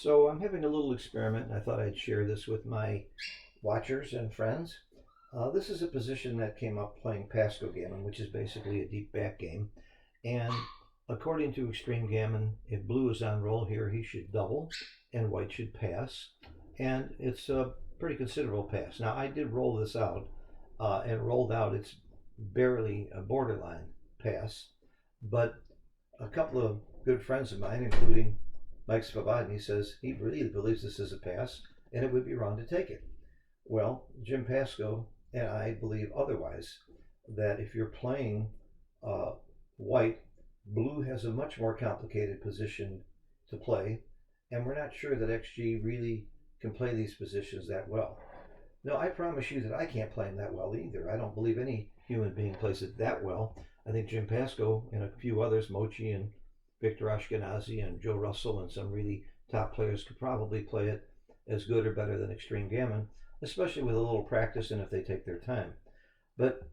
So I'm having a little experiment, and I thought I'd share this with my watchers and friends. This is a position that came up playing paskogammon, which is basically a deep back game. And according to Extreme Gammon, if blue is on roll here, he should double, and white should pass. And it's a pretty considerable pass. Now I did roll this out, and rolled out. It's barely a borderline pass, but a couple of good friends of mine, including Mike Svobodny, says he really believes this is a pass and it would be wrong to take it. Well, Jim Pasco and I believe otherwise, that if you're playing white, blue has a much more complicated position to play, and we're not sure that XG really can play these positions that well. No, I promise you that I can't play them that well either. I don't believe any human being plays it that well. I think Jim Pasco and a few others, Mochi and Victor Ashkenazi and Joe Russell and some really top players, could probably play it as good or better than Extreme Gammon, especially with a little practice and if they take their time. But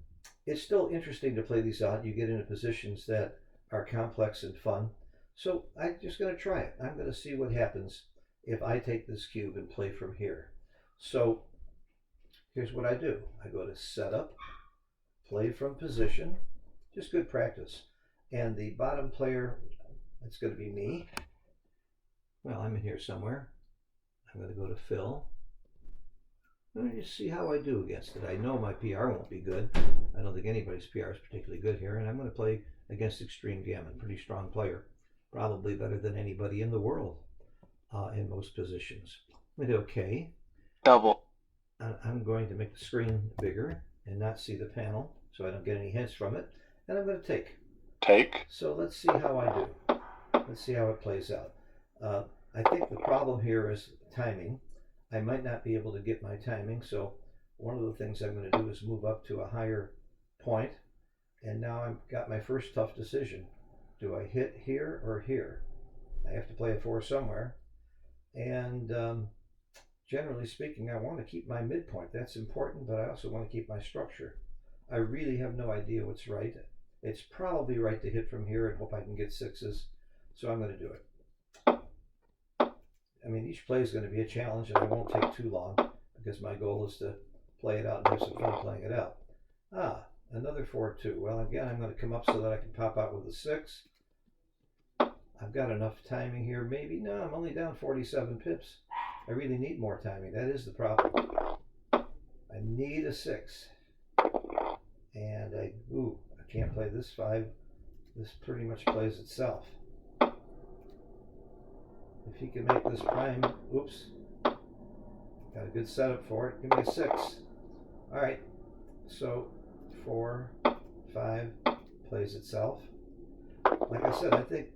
it's still interesting to play these out. You get into positions that are complex and fun. So I'm just going to try it. I'm going to see what happens if I take this cube and play from here. So here's what I do. I go to setup, play from position, just good practice. And the bottom player, that's going to be me. Well, I'm in here somewhere. I'm going to go to fill. Let me just see how I do against it. I know my PR won't be good. I don't think anybody's PR is particularly good here. And I'm going to play against Extreme Gammon, pretty strong player. Probably better than anybody in the world in most positions. I'm going to hit OK. Double. I'm going to make the screen bigger and not see the panel so I don't get any hints from it. And I'm going to take. Take. So let's see how I do. Let's see how it plays out. I think the problem here is timing. I might not be able to get my timing, so one of the things I'm going to do is move up to a higher point. And now I've got my first tough decision. Do I hit here or here? I have to play a 4 somewhere. And generally speaking, I want to keep my midpoint. That's important, but I also want to keep my structure. I really have no idea what's right. It's probably right to hit from here and hope I can get 6s, so I'm going to do it. I mean, each play is going to be a challenge, and it won't take too long because my goal is to play it out and have some fun playing it out. Another 4-2. Well, again, I'm going to come up so that I can pop out with a 6. I've got enough timing here. Maybe. No, I'm only down 47 pips. I really need more timing. That is the problem. I need a 6. And I can't play this 5. This pretty much plays itself. If he can make this prime, oops, got a good setup for it. Give me a 6. All right, so 4, 5 plays itself. Like I said, I think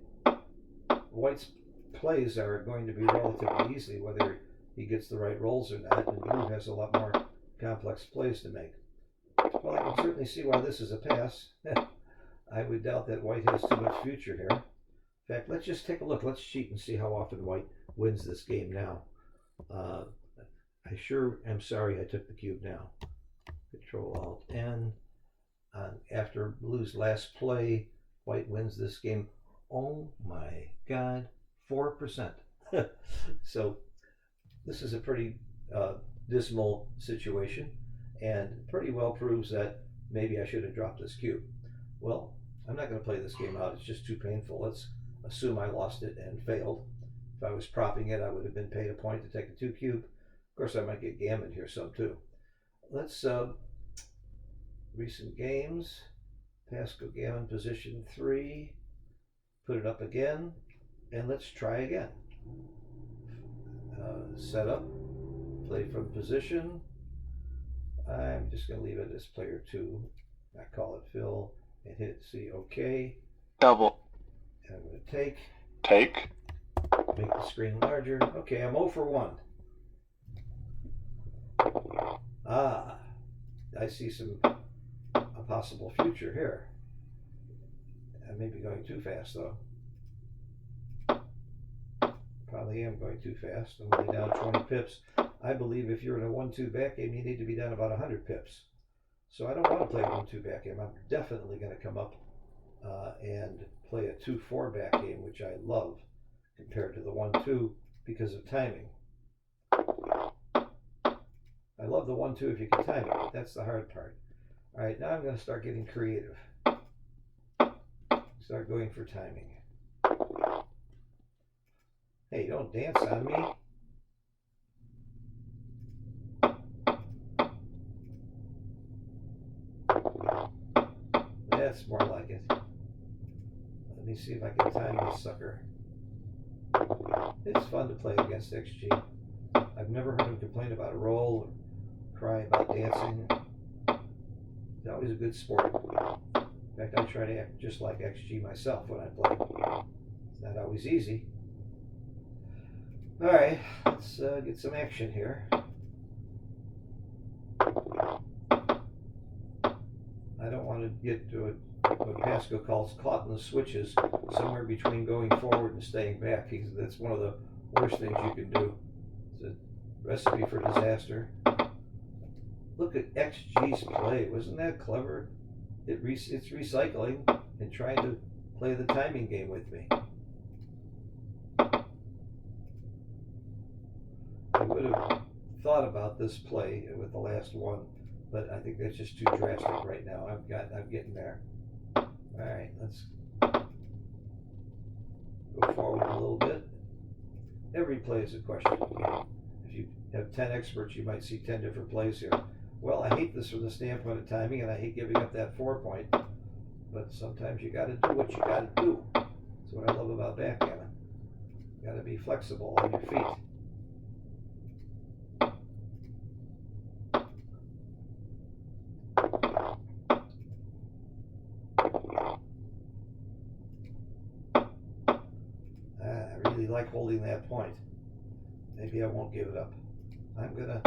White's plays are going to be relatively easy, whether he gets the right rolls or not, and Blue has a lot more complex plays to make. Well, I can certainly see why this is a pass. I would doubt that White has too much future here. In fact, let's just take a look. Let's cheat and see how often White wins this game now. I sure am sorry I took the cube now. Control-Alt-N. After Blue's last play, White wins this game. Oh my God, 4%. So this is a pretty dismal situation, and pretty well proves that maybe I should have dropped this cube. Well, I'm not going to play this game out. It's just too painful. Let's assume I lost it and failed. If I was propping it, I would have been paid a point to take a 2 cube. Of course, I might get gammoned here some too. Let's recent games. Paskogammon position 3. Put it up again, and let's try again. Set up, play from position. I'm just going to leave it as player 2. I call it fill and hit C, OK. Double. And I'm going to take. Take. Make the screen larger. Okay, I'm 0 for 1. I see a possible future here. I may be going too fast, though. Probably am going too fast. I'm only down 20 pips. I believe if you're in a 1-2 back game, you need to be down about 100 pips. So I don't want to play a 1-2 back game. I'm definitely going to come up and play a 2-4 back game, which I love, compared to the 1-2 because of timing. I love the 1-2 if you can time it, but that's the hard part. All right, now I'm going to start getting creative. Start going for timing. Hey, don't dance on me. That's more like it. Let me see if I can time this sucker. It's fun to play against XG. I've never heard him complain about a roll or cry about dancing. He's always a good sport. In fact, I try to act just like XG myself when I play. It's not always easy. Alright, let's get some action here. I don't want to get to what Pasco calls caught in the switches, somewhere between going forward and staying back. That's one of the worst things you can do. It's a recipe for disaster. Look at XG's play. Wasn't that clever? It's recycling and trying to play the timing game with me. I would have thought about this play with the last one, but I think that's just too drastic right now. I'm getting there. All right, let's go forward a little bit. Every play is a question. If you have 10 experts, you might see 10 different plays here. Well, I hate this from the standpoint of timing, and I hate giving up that 4-point, but sometimes you got to do what you got to do. That's what I love about backgammon. You got to be flexible on your feet. I really like holding that point. Maybe I won't give it up. I'm gonna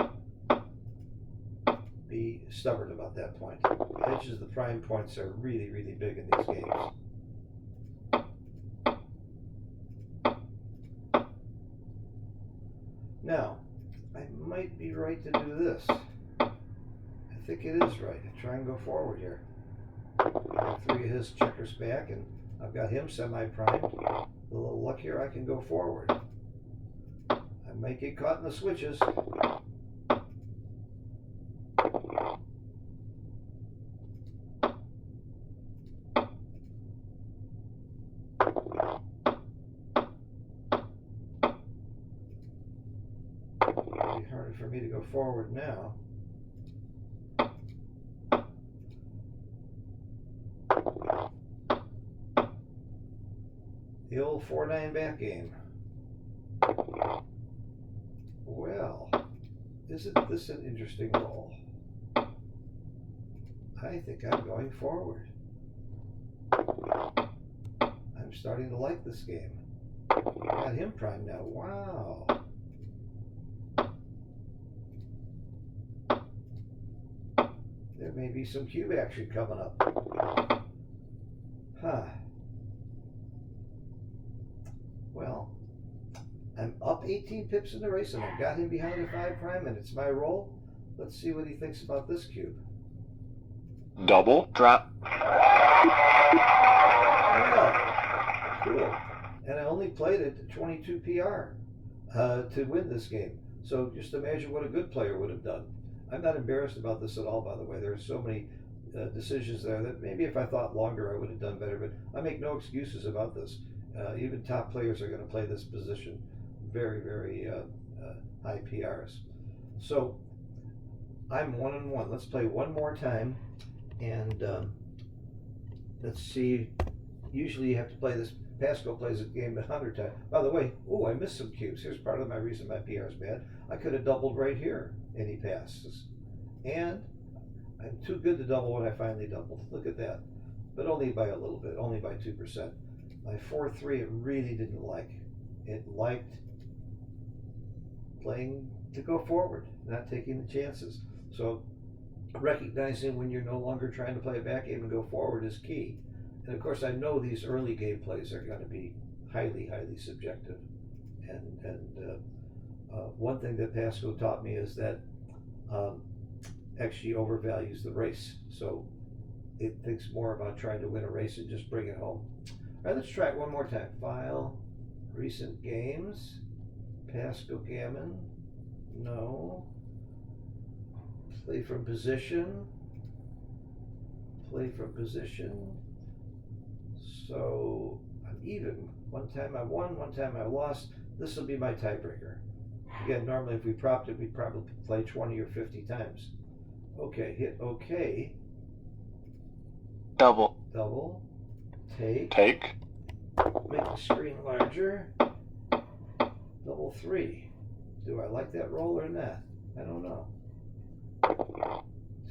be stubborn about that point. The edges of the prime points are really, really big in these games. Now, I might be right to do this. I think it is right. I try and go forward here. I got 3 of his checkers back, and I've got him semi-primed. With a little luck here, I can go forward. I might get caught in the switches. It'll be harder for me to go forward now. The old 4-9 back game. Well, isn't this an interesting roll? I think I'm going forward. I'm starting to like this game. Got him primed now. Wow. There may be some cube action coming up. Huh. Well, I'm up 18 pips in the race, and I've got him behind a 5 prime, and it's my roll. Let's see what he thinks about this cube. Double. Drop. Yeah. Cool. And I only played it at 22 PR to win this game. So just imagine what a good player would have done. I'm not embarrassed about this at all, by the way. There are so many decisions there that maybe if I thought longer I would have done better, but I make no excuses about this. Even top players are going to play this position. Very, very high PRs. So I'm 1-1. Let's play one more time, and let's see. Usually you have to play this. Pasco plays a game 100 times. By the way, I missed some cubes. Here's part of my reason my PR is bad. I could have doubled right here, and he passes. And I'm too good to double when I finally doubled. Look at that. But only by a little bit, only by 2%. My 4-3 it really didn't like. It liked playing to go forward, not taking the chances. So recognizing when you're no longer trying to play a back game and go forward is key. And of course I know these early game plays are going to be highly, highly subjective. And one thing that Pasco taught me is that XG overvalues the race. So it thinks more about trying to win a race and just bring it home. All right, let's try it one more time. File, recent games, Paskogammon. No. Play from position. Play from position. So I'm even. One time I won, one time I lost. This will be my tiebreaker. Again, normally if we propped it, we'd probably play 20 or 50 times. Okay, hit OK. Double. Double. Take. Take. Make the screen larger. Double 3. Do I like that roll or not? I don't know.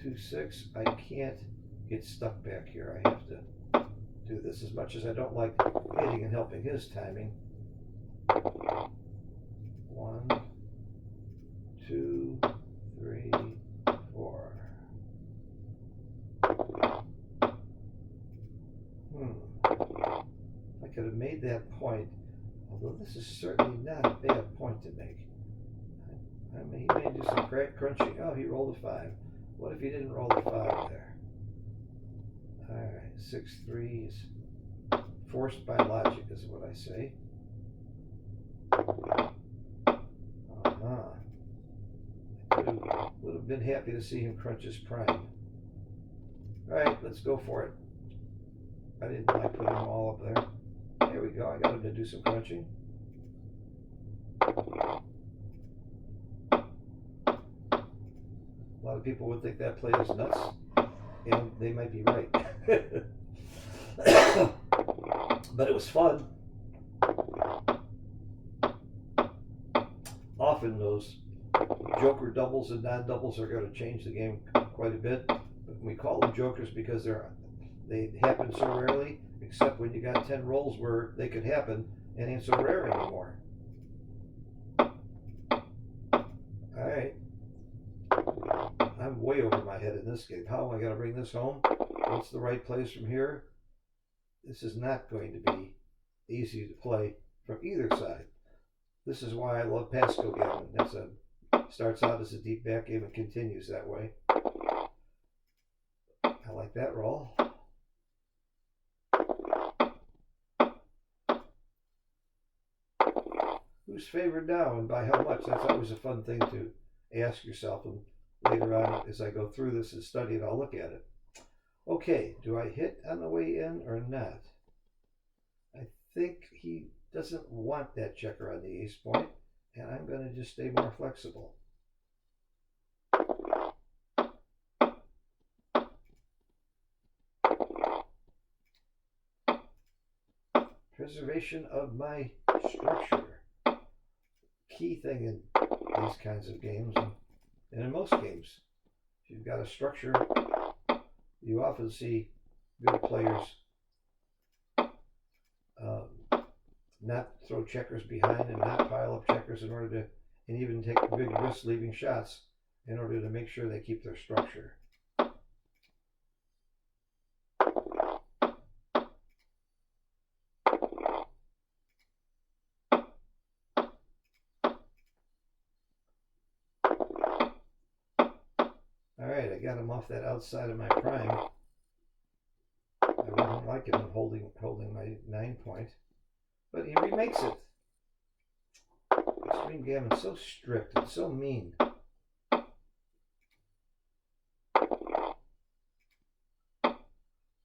2-6. I can't get stuck back here. I have to do this. As much as I don't like hitting and helping his timing. 1, 2, 3, 4. I could have made that point, although this is certainly not a bad point to make. I mean, he may do some crunching. Oh, he rolled a 5. What if he didn't roll a 5 there? Alright, 6-3 is forced by logic, is what I say. I would have been happy to see him crunch his prime. Alright, let's go for it. I didn't like putting them all up there. There we go, I got him to do some crunching. A lot of people would think that play is nuts, and they might be right. But it was fun. Often those joker doubles and non-doubles are going to change the game quite a bit. But we call them jokers because they happen so rarely, except when you got 10 rolls where they could happen and ain't so rare anymore. Alright. I'm way over my head in this game. How am I going to bring this home? What's the right place from here? This is not going to be easy to play from either side. This is why I love paskogammon. Starts out as a deep back game and continues that way. I like that roll. Who's favored now and by how much? That's always a fun thing to ask yourself. And later on, as I go through this and study it, I'll look at it. Okay, do I hit on the way in or not? I think he doesn't want that checker on the ace point, and I'm going to just stay more flexible. Preservation of my structure. Key thing in these kinds of games, and in most games. If you've got a structure, you often see good players not throw checkers behind and not pile up checkers in order to, and even take big risks leaving shots in order to make sure they keep their structure. Alright, I got him off that outside of my prime. I wouldn't like him holding my 9 point. But he remakes it. Extreme Gammon's so strict and so mean.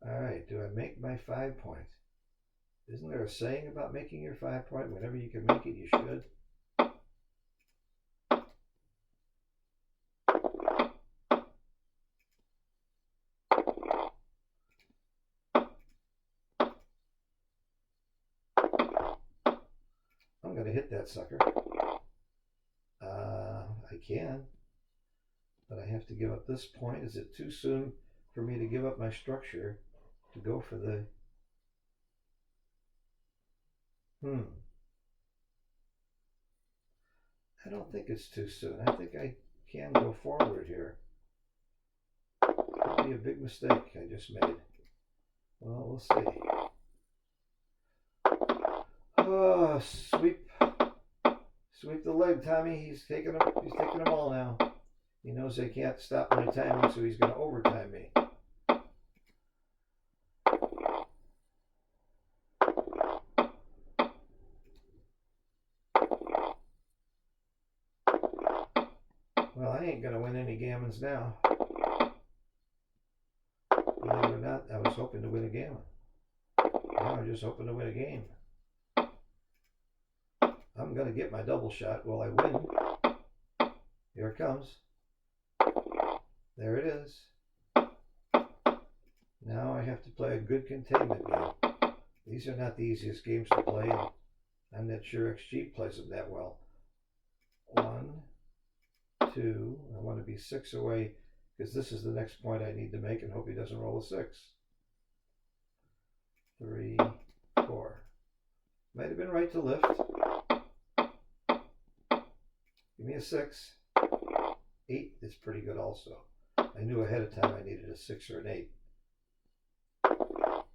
Alright, do I make my 5 point? Isn't there a saying about making your 5 point? Whenever you can make it, you should. I'm going to hit that sucker. I can, but I have to give up this point. Is it too soon for me to give up my structure to go for the... I don't think it's too soon. I think I can go forward here. Could be a big mistake I just made. Well, we'll see. Oh, sweep the leg, Tommy. He's taking them all now. He knows they can't stop my timing, so he's going to overtime me. Well, I ain't going to win any gammons now. Believe it or not, I was hoping to win a gammon. Now I'm just hoping to win a game. I'm going to get my double shot. Will I win? Here it comes. There it is. Now I have to play a good containment game. These are not the easiest games to play, and I'm not sure XG plays them that well. 1, 2, I want to be 6 away because this is the next point I need to make and hope he doesn't roll a 6. 3, 4. Might have been right to lift. Give me a 6. 8 is pretty good also. I knew ahead of time I needed a 6 or an 8.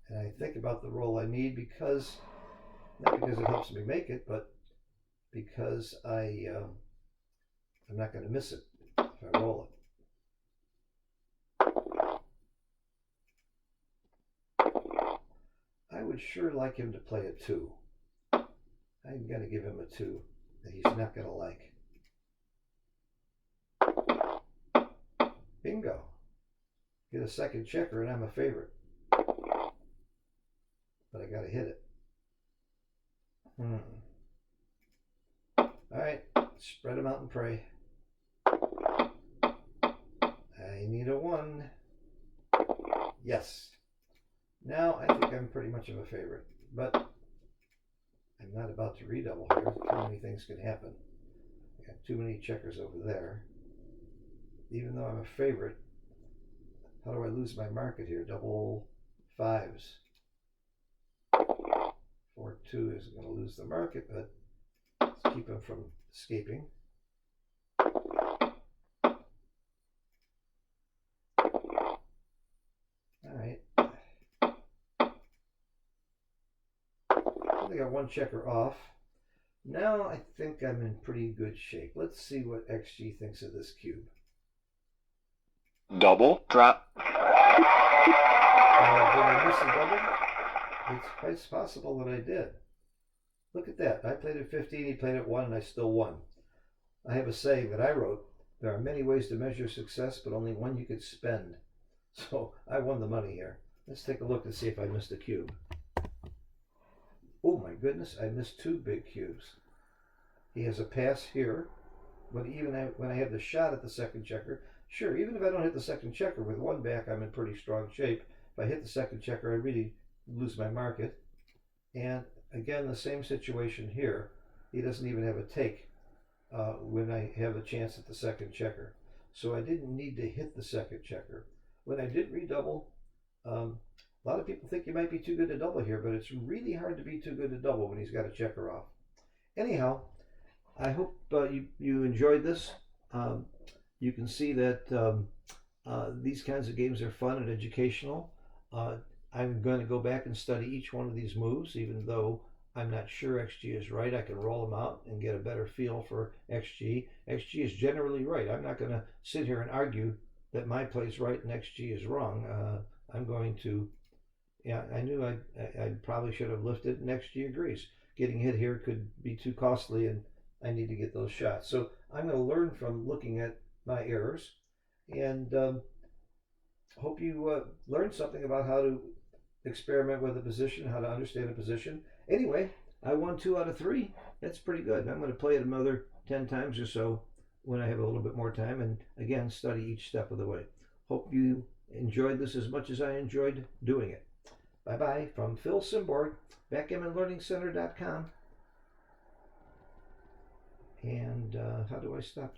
And I think about the roll I need because, not because it helps me make it, but because I'm not going to miss it if I roll it. I would sure like him to play a 2. I'm going to give him a 2 that he's not going to like. Bingo. Get a second checker and I'm a favorite. But I got to hit it. Alright, spread them out and pray. I need a 1. Yes. Now I think I'm pretty much of a favorite. But I'm not about to redouble here. Too many things can happen. I got too many checkers over there. Even though I'm a favorite, how do I lose my market here? Double 5s. 4-2 isn't going to lose the market, but let's keep him from escaping. Alright. I got one checker off. Now I think I'm in pretty good shape. Let's see what XG thinks of this cube. Double drop. Did I miss a double? It's possible that I did. Look at that. I played at 15, he played at 1, and I still won. I have a saying that I wrote, there are many ways to measure success, but only one you could spend. So I won the money here. Let's take a look and see if I missed a cube. Oh my goodness, I missed 2 big cubes. He has a pass here, but even when I have the shot at the second checker, sure, even if I don't hit the second checker with 1 back, I'm in pretty strong shape. If I hit the second checker, I really lose my market. And again, the same situation here. He doesn't even have a take when I have a chance at the second checker. So I didn't need to hit the second checker. When I did redouble, a lot of people think you might be too good to double here, but it's really hard to be too good to double when he's got a checker off. Anyhow, I hope you enjoyed this. You can see that these kinds of games are fun and educational. I'm going to go back and study each one of these moves, even though I'm not sure XG is right. I can roll them out and get a better feel for XG. XG is generally right. I'm not going to sit here and argue that my play's right and XG is wrong. I'm going to, yeah, I knew I probably should have lifted, and XG agrees. Getting hit here could be too costly, and I need to get those shots. So I'm going to learn from looking at my errors, and hope you learned something about how to experiment with a position, how to understand a position. Anyway, I won 2 out of 3. That's pretty good. I'm going to play it another 10 times or so when I have a little bit more time, and again, study each step of the way. Hope you enjoyed this as much as I enjoyed doing it. Bye-bye from Phil Simborg, backgammonlearningcenter.com. And how do I stop